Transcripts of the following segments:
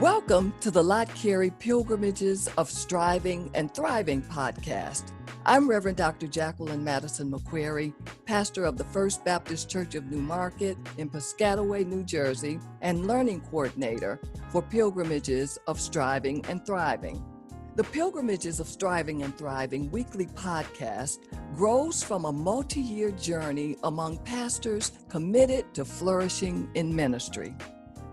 Welcome to the Lott Carey Pilgrimages of Striving and Thriving podcast. I'm Reverend Dr. Jacqueline Madison McQuarrie, pastor of the First Baptist Church of New Market in Piscataway, New Jersey, and learning coordinator for Pilgrimages of Striving and Thriving. The Pilgrimages of Striving and Thriving weekly podcast grows from a multi-year journey among pastors committed to flourishing in ministry.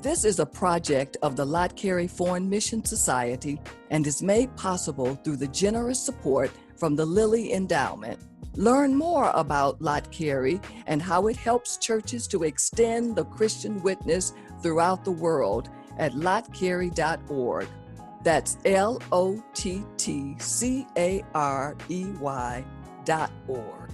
This is a project of the Lott Carey Foreign Mission Society and is made possible through the generous support from the Lilly Endowment. Learn more about Lott Carey and how it helps churches to extend the Christian witness throughout the world at lottcarey.org. That's LOTTCAREY.org.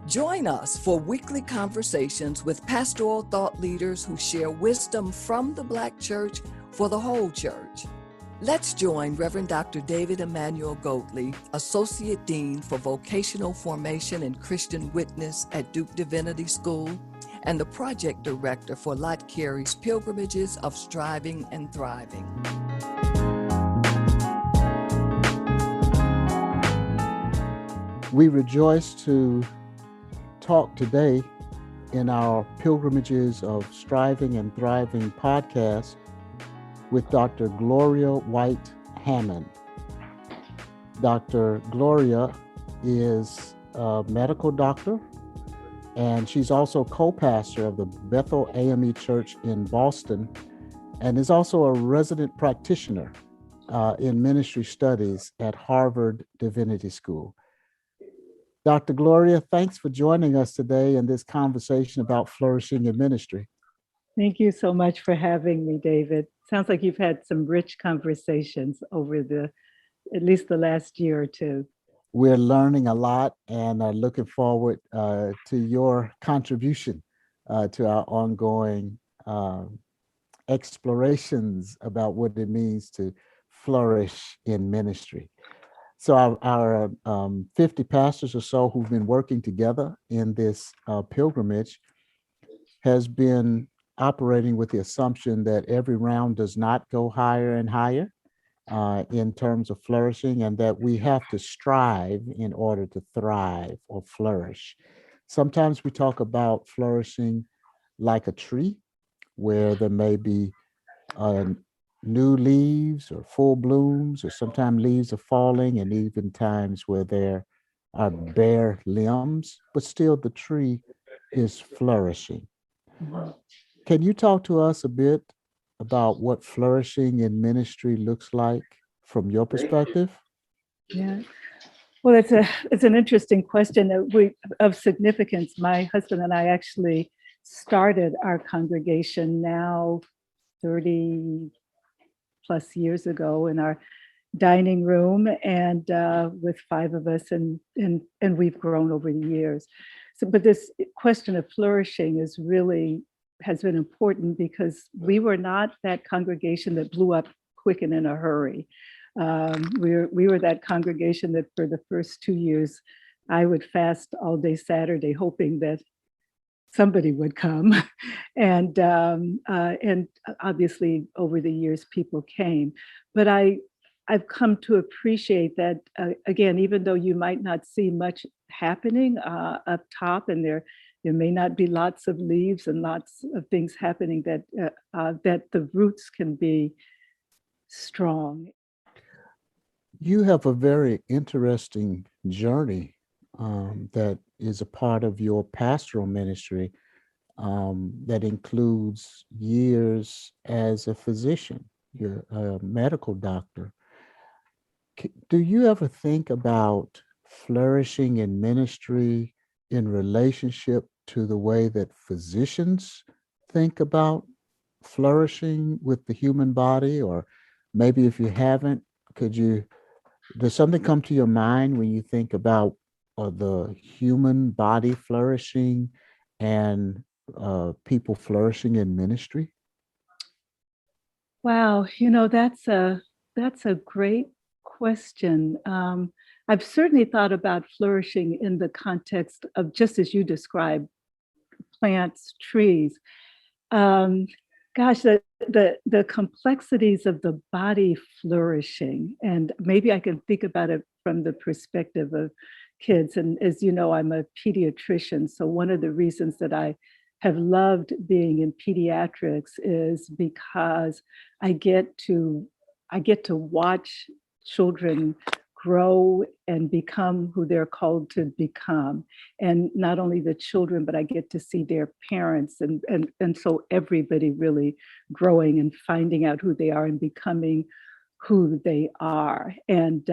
Join us for weekly conversations with pastoral thought leaders who share wisdom from the Black church for the whole church. Let's join Reverend Dr. David Emmanuel Goatley, Associate Dean for Vocational Formation and Christian Witness at Duke Divinity School, and the Project Director for Lott Carey's Pilgrimages of Striving and Thriving. We rejoice to talk today in our Pilgrimages of Striving and Thriving podcast with Dr. Gloria White-Hammond. Dr. Gloria is a medical doctor, and she's also co-pastor of the Bethel AME Church in Boston, and is also a resident practitioner in ministry studies at Harvard Divinity School. Dr. Gloria, thanks for joining us today in this conversation about flourishing in ministry. Thank you so much for having me, David. Sounds like you've had some rich conversations over at least the last year or two. We're learning a lot and are looking forward to your contribution to our ongoing explorations about what it means to flourish in ministry. So our 50 pastors or so who've been working together in this pilgrimage has been operating with the assumption that every round does not go higher and higher in terms of flourishing, and that we have to strive in order to thrive or flourish. Sometimes we talk about flourishing like a tree, where there may be new leaves or full blooms, or sometimes leaves are falling, and even times where there are bare limbs, but still the tree is flourishing. Mm-hmm. Can you talk to us a bit about what flourishing in ministry looks like from your perspective? Yeah. Well, it's an interesting question of significance. My husband and I actually started our congregation now 30 plus years ago in our dining room, and with 5 of us, and we've grown over the years. So, but this question of flourishing has been important because we were not that congregation that blew up quick and in a hurry. We were that congregation that for the first 2 years, I would fast all day Saturday, hoping that somebody would come, and obviously over the years people came. But I've come to appreciate that again, even though you might not see much happening up top, and there may not be lots of leaves and lots of things happening, that the roots can be strong. You have a very interesting journey that is a part of your pastoral ministry that includes years as a physician. You're a medical doctor. Do you ever think about flourishing in ministry in relationship to the way that physicians think about flourishing with the human body? Or maybe if you haven't, does something come to your mind when you think about the human body flourishing and people flourishing in ministry? Wow, that's a great question. I've certainly thought about flourishing in the context of, just as you described, plants, trees. Gosh, the complexities of the body flourishing, and maybe I can think about it from the perspective of kids. And as you know, I'm a pediatrician, so one of the reasons that I have loved being in pediatrics is because I get to watch children grow and become who they're called to become. And not only the children, but I get to see their parents, and so everybody really growing and finding out who they are and becoming who they are. And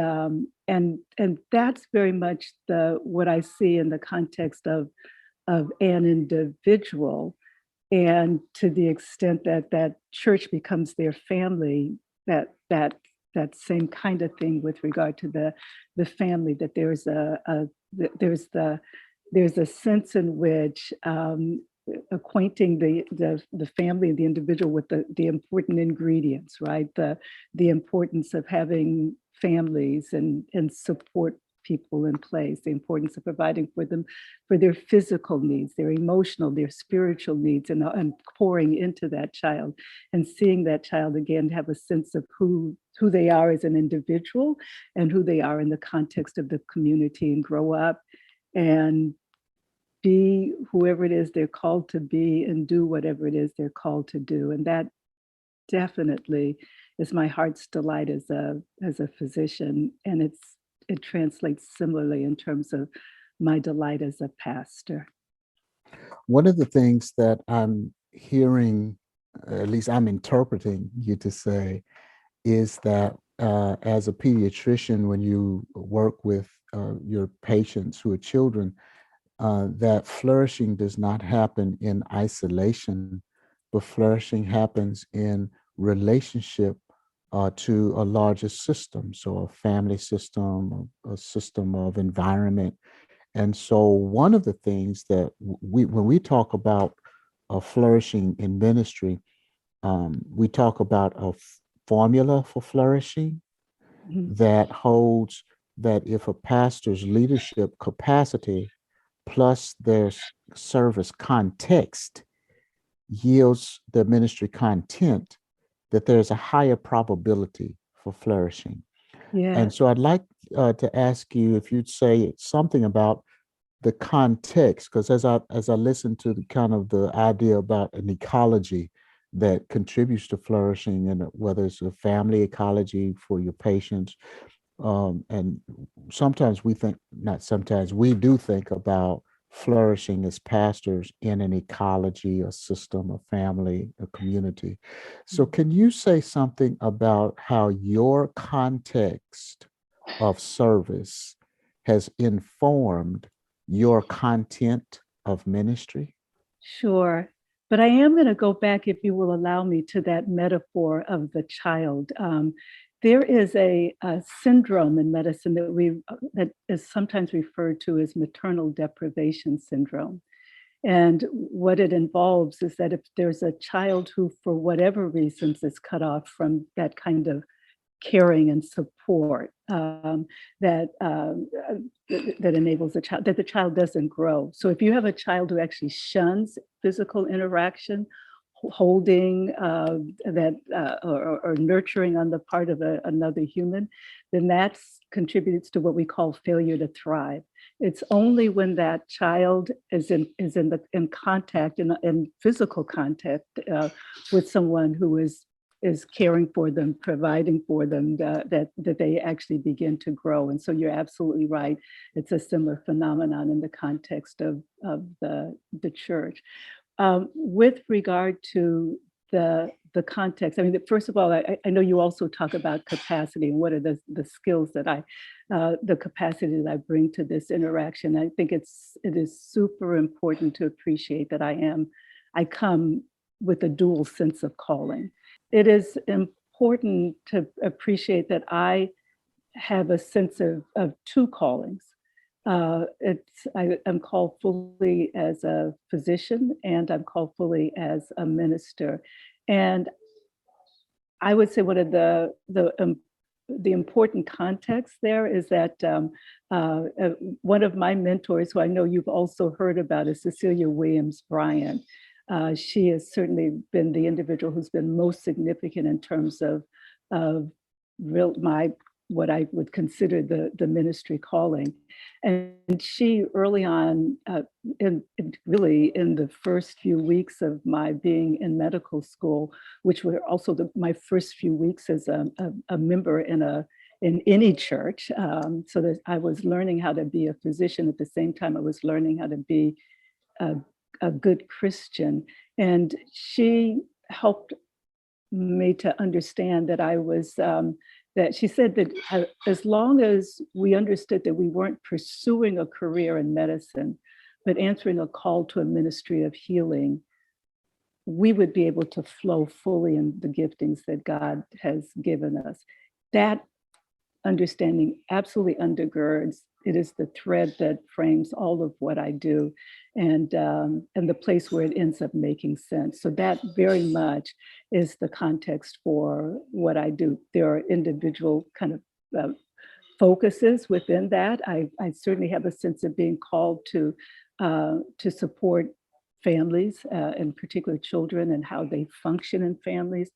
that's very much what I see in the context of an individual. And to the extent that church becomes their family, that same kind of thing with regard to the family, that there's a sense in which acquainting the family and the individual with the important ingredients, right? The importance of having families and support people in place, the importance of providing for them, for their physical needs, their emotional, their spiritual needs, and pouring into that child, and seeing that child again have a sense of who they are as an individual and who they are in the context of the community, and grow up and be whoever it is they're called to be and do whatever it is they're called to do. And that definitely is my heart's delight as a physician. And it translates similarly in terms of my delight as a pastor. One of the things that I'm hearing, at least I'm interpreting you to say, is that as a pediatrician, when you work with your patients who are children, that flourishing does not happen in isolation, but flourishing happens in relationship to a larger system, so a family system, a system of environment. And so one of the things that when we talk about flourishing in ministry, we talk about a formula for flourishing that holds that if a pastor's leadership capacity plus their service context yields the ministry content, that there's a higher probability for flourishing. Yeah. And so I'd like to ask you if you'd say something about the context, because as I listen to the idea about an ecology that contributes to flourishing, and whether it's a family ecology for your patients, and sometimes we do think about flourishing as pastors in an ecology, a system, a family, a community. So can you say something about how your context of service has informed your content of ministry? Sure. But I am going to go back, if you will allow me, to that metaphor of the child. There is a syndrome in medicine that is sometimes referred to as maternal deprivation syndrome. And what it involves is that if there's a child who, for whatever reasons, is cut off from that kind of caring and support that enables that the child doesn't grow. So if you have a child who actually shuns physical interaction, holding or nurturing on the part of another human, then that contributes to what we call failure to thrive. It's only when that child is in contact, in physical contact with someone who is caring for them, providing for them, that they actually begin to grow. And so you're absolutely right. It's a similar phenomenon in the context of the church. With regard to the context, I mean, first of all, I know you also talk about capacity and what are the skills that the capacity that I bring to this interaction. I think it is super important to appreciate that I come with a dual sense of calling. It is important to appreciate that I have a sense of two callings. I'm called fully as a physician, and I'm called fully as a minister. And I would say one of the the important context there is that one of my mentors, who I know you've also heard about, is Cecilia Williams Bryant. She has certainly been the individual who's been most significant in terms of what I would consider the ministry calling. And she early on, really in the first few weeks of my being in medical school, which were also my first few weeks as a member in any church, so that I was learning how to be a physician at the same time I was learning how to be a good Christian. And she helped me to understand that I was, that she said that as long as we understood that we weren't pursuing a career in medicine, but answering a call to a ministry of healing, we would be able to flow fully in the giftings that God has given us. That understanding absolutely undergirds. It is the thread that frames all of what I do, and the place where it ends up making sense. So that very much is the context for what I do. There are individual kind of focuses within that. I certainly have a sense of being called to support families, in particular children, and how they function in families,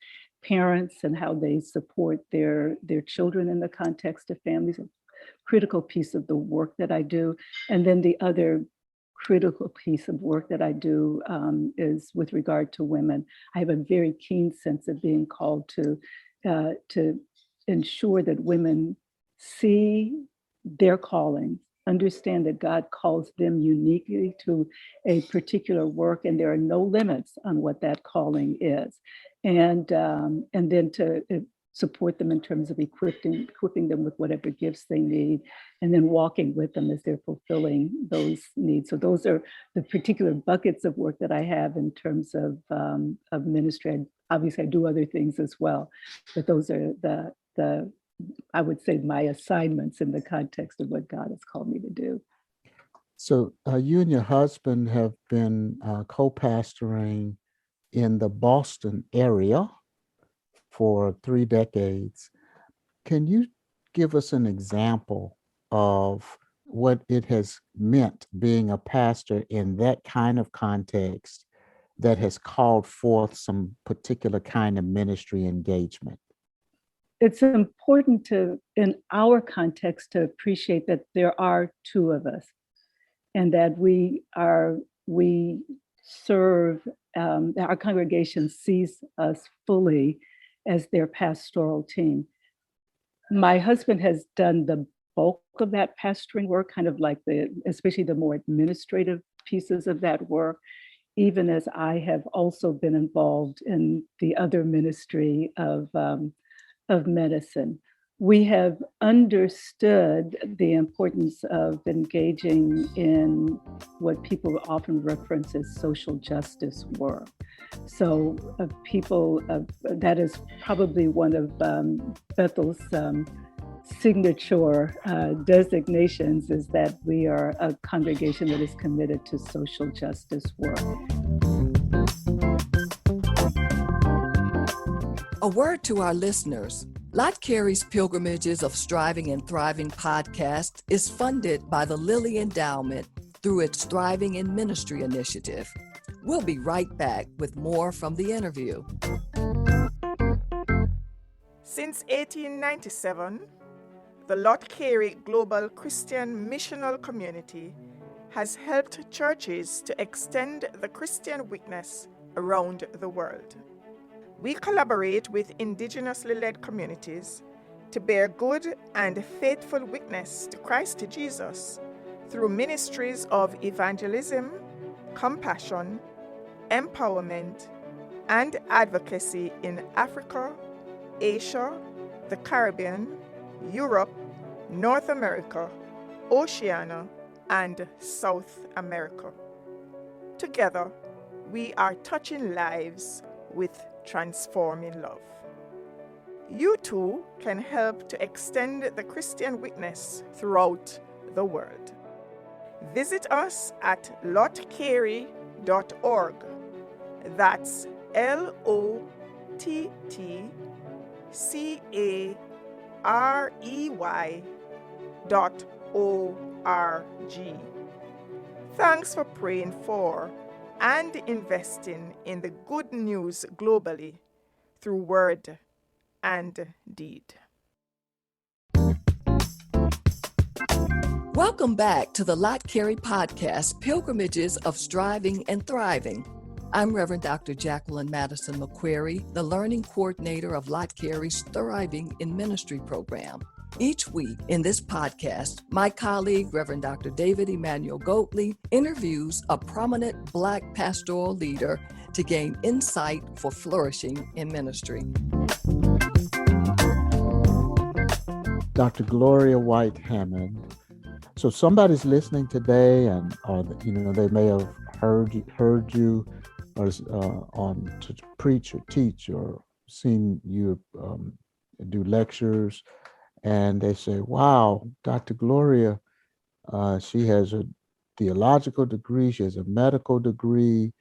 parents and how they support their children in the context of families. A critical piece of the work that I do. And then the other critical piece of work that I do is with regard to women. I have a very keen sense of being called to ensure that women see their calling, understand that God calls them uniquely to a particular work, and there are no limits on what that calling is. And then to support them in terms of equipping them with whatever gifts they need, and then walking with them as they're fulfilling those needs. So those are the particular buckets of work that I have in terms of ministry. Obviously, I do other things as well, but those are the I would say my assignments in the context of what God has called me to do. So you and your husband have been co-pastoring in the Boston area for 3 decades. Can you give us an example of what it has meant being a pastor in that kind of context that has called forth some particular kind of ministry engagement? It's important in our context, to appreciate that there are two of us, and that we serve, our congregation sees us fully as their pastoral team. My husband has done the bulk of that pastoring work, kind of like especially the more administrative pieces of that work, even as I have also been involved in the other ministry of medicine. We have understood the importance of engaging in what people often reference as social justice work. So that is probably one of Bethel's signature designations, is that we are a congregation that is committed to social justice work. A word to our listeners. Lott Carey's Pilgrimages of Striving and Thriving podcast is funded by the Lilly Endowment through its Thriving in Ministry initiative. We'll be right back with more from the interview. Since 1897, the Lott Carey Global Christian Missional Community has helped churches to extend the Christian witness around the world. We collaborate with indigenously led communities to bear good and faithful witness to Christ Jesus through ministries of evangelism, compassion, empowerment, and advocacy in Africa, Asia, the Caribbean, Europe, North America, Oceania, and South America. Together, we are touching lives with transforming love. You too can help to extend the Christian witness throughout the world. Visit us at lottcarey.org. That's LOTTCAREY.org. Thanks for praying for and investing in the good news globally through word and deed. Welcome back to the Lott Carey podcast, Pilgrimages of Striving and Thriving. I'm Reverend Dr. Jacqueline Madison McQuarrie, the Learning Coordinator of Lott Carey's Thriving in Ministry program. Each week in this podcast, my colleague, Reverend Dr. David Emmanuel Goatley, interviews a prominent Black pastoral leader to gain insight for flourishing in ministry. Dr. Gloria White-Hammond. So somebody's listening today, and they may have heard you or on to preach or teach or seen you do lectures, and they say, "Wow, Dr. Gloria, she has a theological degree, she has a medical degree,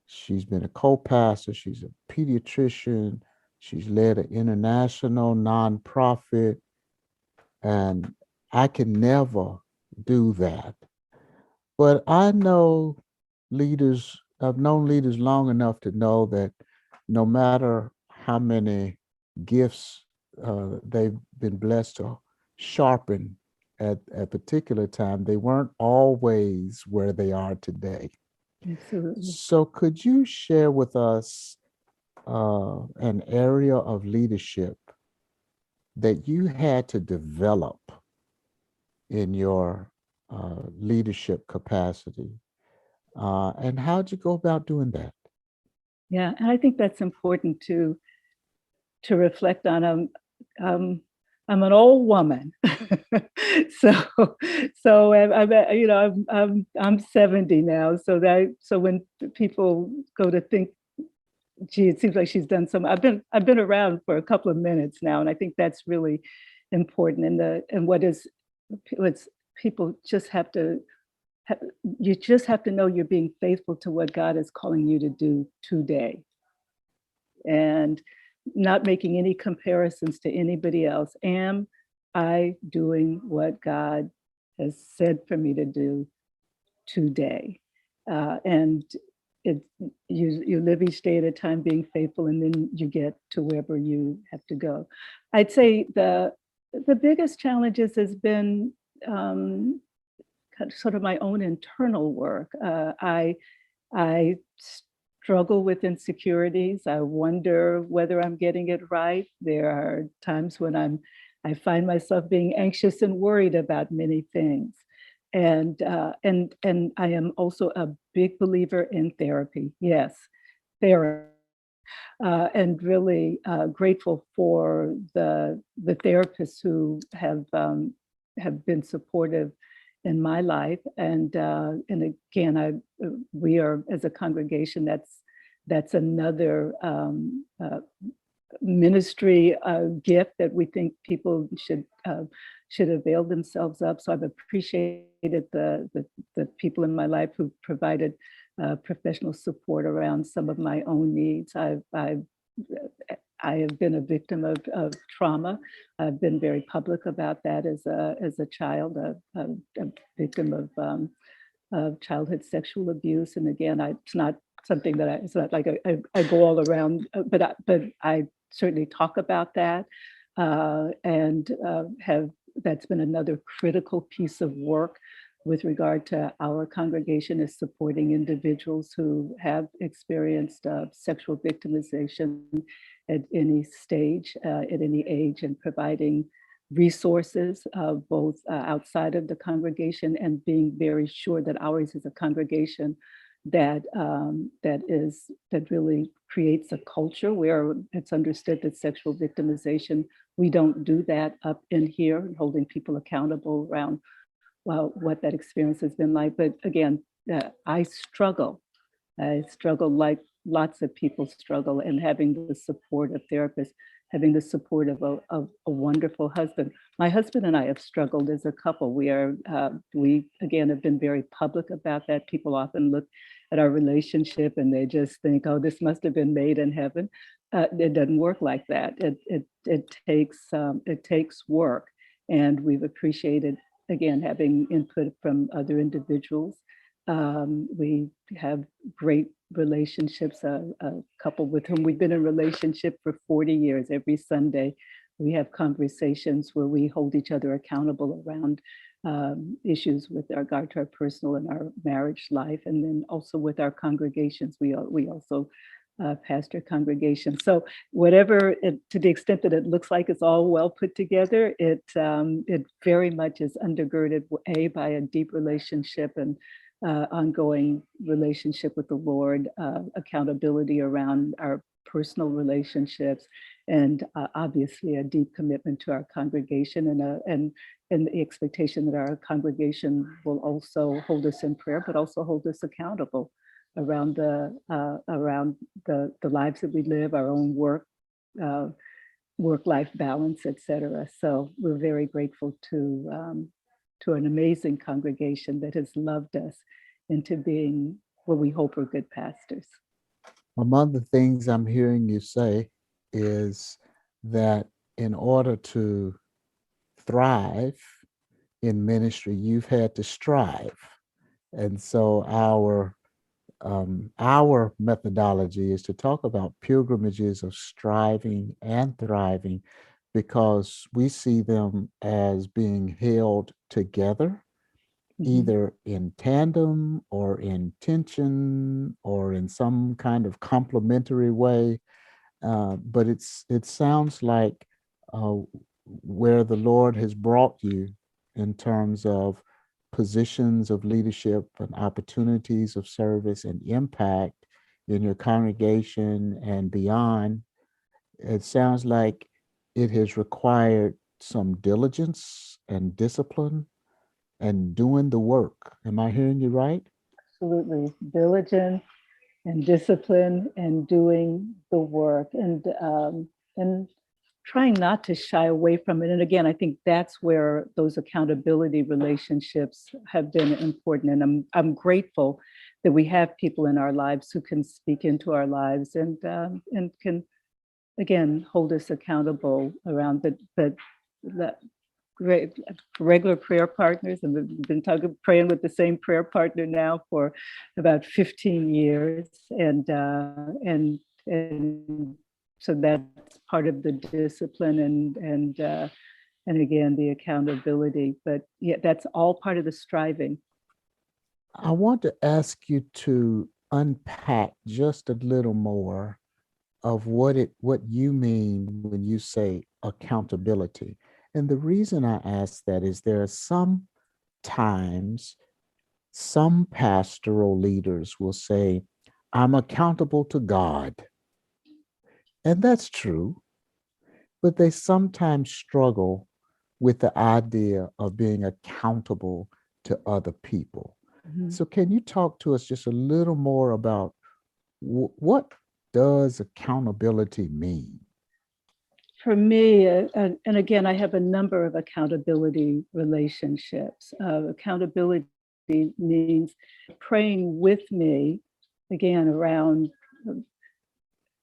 she's been a co-pastor, she's a pediatrician, she's led an international nonprofit, and I can never do that." But I know leaders, I've known leaders long enough to know that no matter how many gifts they've been blessed to sharpen at a particular time, they weren't always where they are today. Absolutely. So could you share with us an area of leadership that you had to develop in your leadership capacity? And how'd you go about doing that? Yeah, and I think that's important to reflect on. I'm an old woman, so I'm 70 now. So when people go to think, gee, it seems like she's done some. I've been around for a couple of minutes now, and I think that's really important. And what people just have to. You just have to know you're being faithful to what God is calling you to do today, and not making any comparisons to anybody else. Am I doing what God has said for me to do today? And you live each day at a time being faithful, and then you get to wherever you have to go. I'd say the biggest challenges has been sort of my own internal work. I struggle with insecurities. I wonder whether I'm getting it right. There are times when I find myself being anxious and worried about many things. And I am also a big believer in therapy. Yes, therapy. And really grateful for the therapists who have been supportive in my life, and again, we are, as a congregation, that's another ministry gift that we think people should avail themselves of. So I've appreciated the people in my life who provided professional support around some of my own needs. I have been a victim of trauma. I've been very public about that as a child, a victim of childhood sexual abuse. And again, it's not something that it's not like I go all around, but I certainly talk about that, and that's been another critical piece of work with regard to our congregation, is supporting individuals who have experienced sexual victimization at any stage, at any age, and providing resources both outside of the congregation, and being very sure that ours is a congregation that really creates a culture where it's understood that sexual victimization, we don't do that up in here, holding people accountable around what that experience has been like. But again, I struggle like lots of people struggle, and having the support of therapists having the support of a wonderful husband. My husband and I have struggled as a couple. We again have been very public about that. People often look at our relationship and they just think, oh, this must have been made in heaven. It doesn't work like that. It takes work, and we've appreciated, again, having input from other individuals. We have great relationships, a couple with whom we've been in relationship for 40 years. Every Sunday, we have conversations where we hold each other accountable around issues with regard to our personal and our marriage life, and then also with our congregations. We also pastor congregations. So whatever, to the extent that it looks like it's all well put together, it very much is undergirded, by a deep relationship and ongoing relationship with the Lord, accountability around our personal relationships, and obviously a deep commitment to our congregation, and the expectation that our congregation will also hold us in prayer, but also hold us accountable around the lives that we live, our own work-life balance, etc. So we're very grateful to an amazing congregation that has loved us into being what we hope are good pastors. Among the things I'm hearing you say is that in order to thrive in ministry, you've had to strive. And so our methodology is to talk about pilgrimages of striving and thriving, because we see them as being held together, either in tandem or in tension or in some kind of complementary way. But it sounds like where the Lord has brought you in terms of positions of leadership and opportunities of service and impact in your congregation and beyond, it sounds like it has required some diligence and discipline and doing the work. Am I hearing you right? Absolutely. Diligence and discipline and doing the work, and trying not to shy away from it. And again, I think that's where those accountability relationships have been important. And I'm grateful that we have people in our lives who can speak into our lives and can, again, hold us accountable around the great regular prayer partners. And we've been praying with the same prayer partner now for about 15 years. And so that's part of the discipline and again, the accountability. But yeah, that's all part of the striving. I want to ask you to unpack just a little more of what you mean when you say accountability. And the reason I ask that is there are some times some pastoral leaders will say, I'm accountable to God. And that's true, but they sometimes struggle with the idea of being accountable to other people. So can you talk to us just a little more about what does accountability mean? For me, and again, I have a number of accountability relationships. Accountability means praying with me, again, around,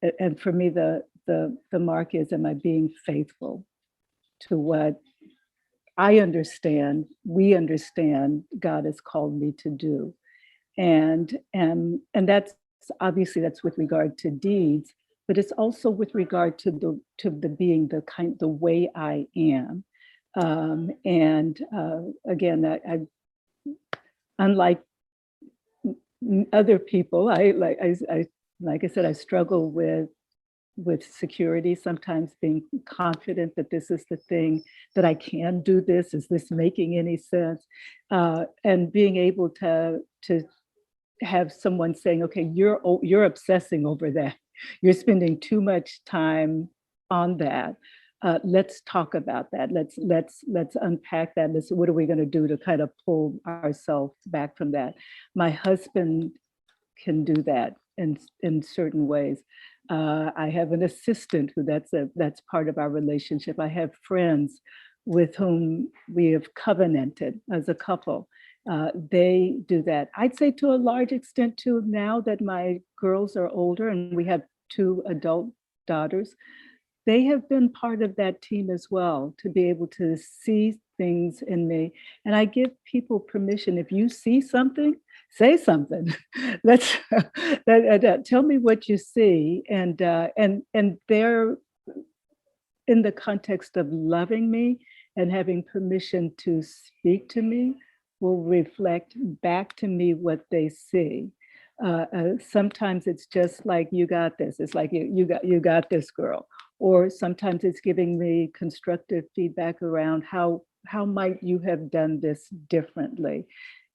and for me, the mark is, am I being faithful to what I understand, we understand God has called me to do? And that's obviously, that's with regard to deeds, but it's also with regard to the being the way I am. Again, I unlike other people, like I said, I struggle with security, sometimes being confident that this is the thing, that I can do this. Is this making any sense? And being able to have someone saying, okay, you're obsessing over that. You're spending too much time on that. Let's talk about that. Let's unpack that. What are we going to do to kind of pull ourselves back from that? My husband can do that in certain ways. I have an assistant who that's part of our relationship. I have friends with whom we have covenanted as a couple. They do that. I'd say to a large extent too, now that my girls are older and we have 2 adult daughters, they have been part of that team as well, to be able to see things in me. And I give people permission. If you see something, say something. Let's tell me what you see. And they're in the context of loving me and having permission to speak to me, will reflect back to me what they see. Sometimes it's just like, you got this. It's like, you got this, girl. Or sometimes it's giving me constructive feedback around how might you have done this differently.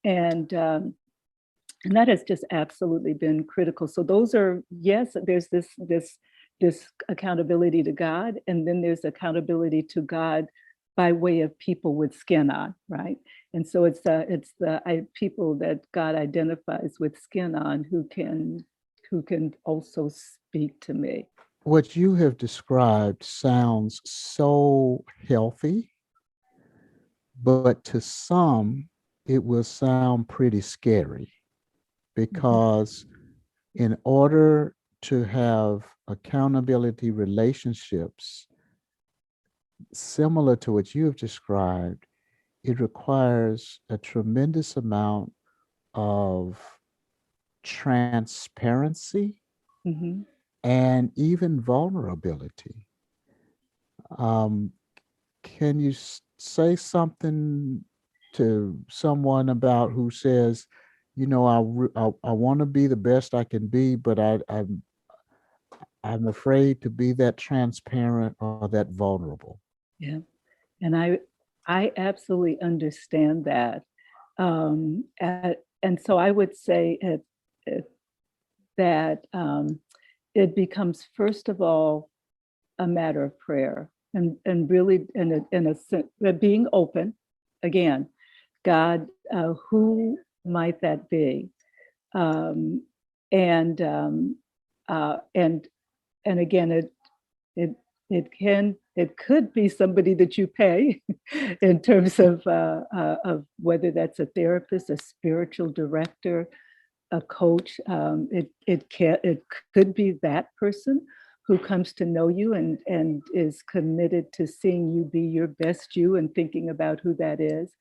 And that has just absolutely been critical. So those are, yes, there's this accountability to God, and then there's accountability to God by way of people with skin on, right? And so it's the people that God identifies with skin on who can also speak to me. What you have described sounds so healthy, but to some, it will sound pretty scary, because in order to have accountability relationships similar to what you have described, it requires a tremendous amount of transparency Mm-hmm. and even vulnerability. Can you say something to someone about who says, you know, I want to be the best I can be, but I'm afraid to be that transparent or that vulnerable? Yeah, and I absolutely understand that. And so I would say that it becomes, first of all, a matter of prayer, and really in a sense, being open. Again, God, who might that be? Um, and and again, it could be somebody that you pay in terms of whether that's a therapist, a spiritual director, a coach. It could be that person who comes to know you and is committed to seeing you be your best you and thinking about who that is.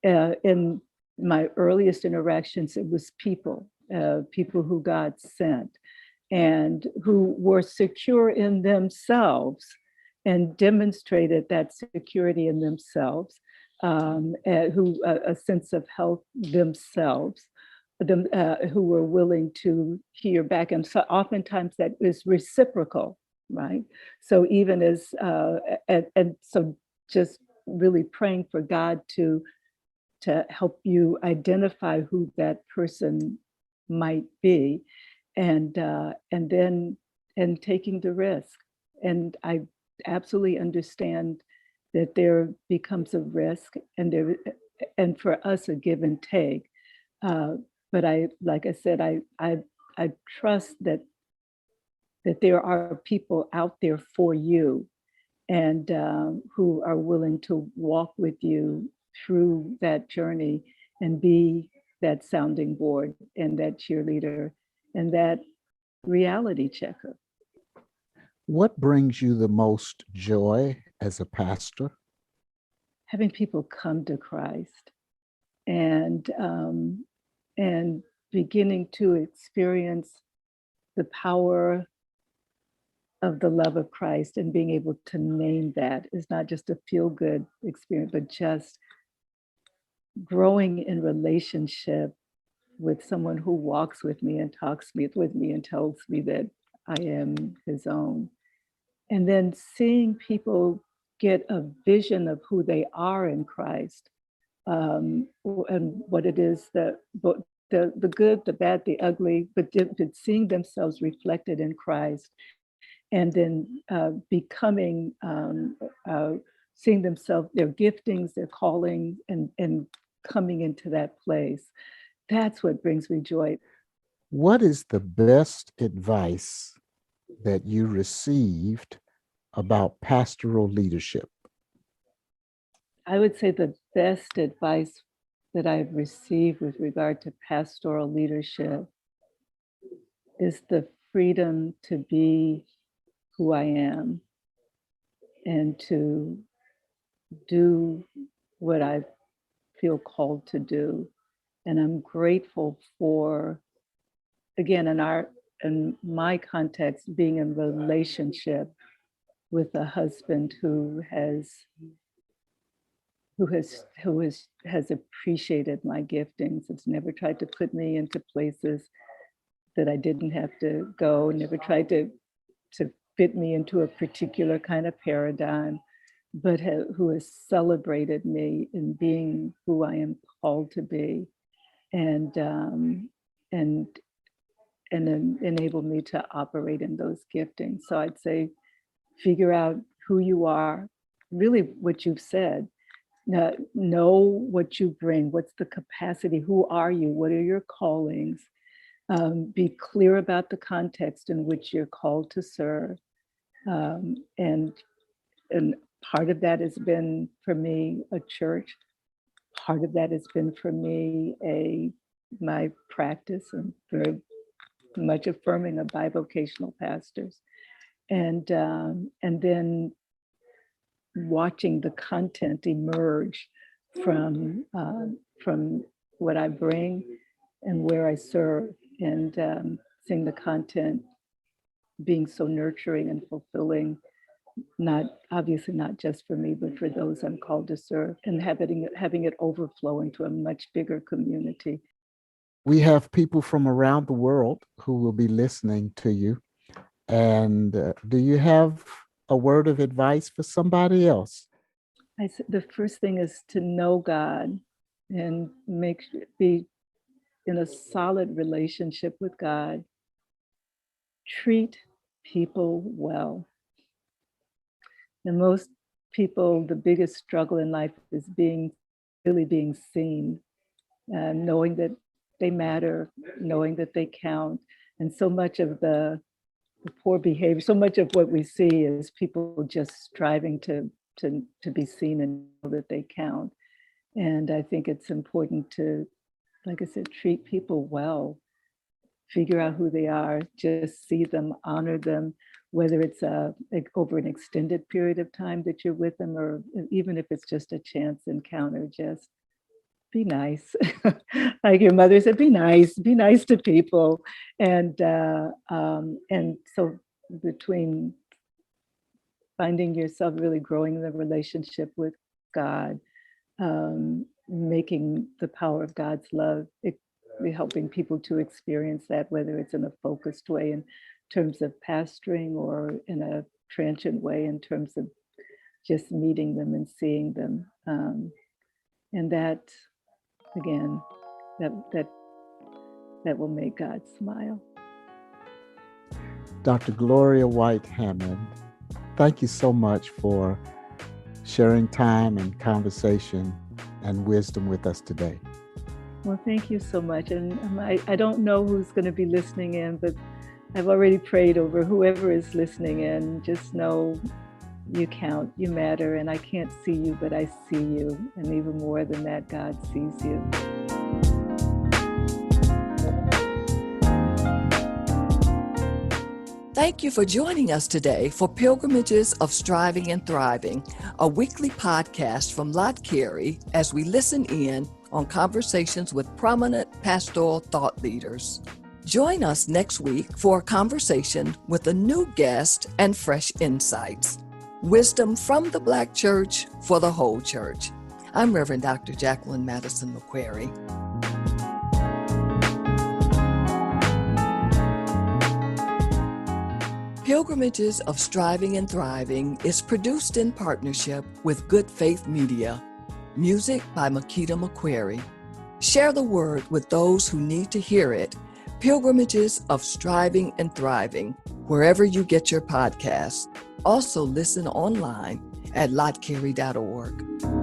In my earliest interactions, it was people who God sent and who were secure in themselves and demonstrated that security in themselves, who a sense of health themselves, who were willing to hear back. And so oftentimes that is reciprocal, right? So even as, and so just really praying for God to help you identify who that person might be, and then taking the risk. And I absolutely understand that there becomes a risk, and for us a give and take. But like I said, I trust that there are people out there for you, and who are willing to walk with you through that journey and be that sounding board and that cheerleader and that reality checker. What brings you the most joy as a pastor? Having people come to Christ and beginning to experience the power of the love of Christ, and being able to name that is not just a feel-good experience, but just growing in relationship with someone who walks with me and talks with me and tells me that I am his own. And then seeing people get a vision of who they are in Christ, and what it is that the good, the bad, the ugly, but seeing themselves reflected in Christ, and then becoming, seeing themselves, their giftings, their calling, and coming into that place. That's what brings me joy. What is the best advice that you received about pastoral leadership? I would say the best advice that I've received with regard to pastoral leadership is the freedom to be who I am and to do what I feel called to do. And I'm grateful for, again, in my context, being in relationship with a husband who has appreciated my giftings. It's never tried to put me into places that I didn't have to go, never tried to fit me into a particular kind of paradigm, but who has celebrated me in being who I am called to be, and then enabled me to operate in those giftings. So I'd say, figure out who you are, really what you've said. Know what you bring, what's the capacity, who are you, what are your callings? Be clear about the context in which you're called to serve. And part of that has been for me a church. Part of that has been for me my practice, and very much affirming of bivocational pastors. And then watching the content emerge from what I bring and where I serve, and seeing the content being so nurturing and fulfilling, obviously not just for me, but for those I'm called to serve, and having it overflow into a much bigger community. We have people from around the world who will be listening to you. And do you have a word of advice for somebody else? The first thing is to know God and be in a solid relationship with God. Treat people well. And most people, the biggest struggle in life is really being seen, knowing that they matter, knowing that they count. And so much of the poor behavior, so much of what we see is people just striving to be seen and know that they count. And I think it's important to, like I said, treat people well, figure out who they are, just see them, honor them, whether it's over an extended period of time that you're with them, or even if it's just a chance encounter, just be nice. Like your mother said, be nice to people. And so between finding yourself really growing the relationship with God, making the power of God's love, helping people to experience that, whether it's in a focused way in terms of pastoring, or in a transient way in terms of just meeting them and seeing them. And that, again, that will make God smile. Dr. Gloria White-Hammond, thank you so much for sharing time and conversation and wisdom with us today. Well, thank you so much. And I don't know who's going to be listening in, but I've already prayed over whoever is listening in. Just know you count, you matter, and I can't see you, but I see you. And even more than that, God sees you. Thank you for joining us today for Pilgrimages of Striving and Thriving, a weekly podcast from Lott Carey as we listen in on conversations with prominent pastoral thought leaders. Join us next week for a conversation with a new guest and fresh insights. Wisdom from the Black Church for the whole church. I'm Reverend Dr. Jacqueline Madison McQuarrie. Pilgrimages of Striving and Thriving is produced in partnership with Good Faith Media. Music by Makita McQuarrie. Share the word with those who need to hear it. Pilgrimages of Striving and Thriving, wherever you get your podcasts. Also listen online at lottcarey.org.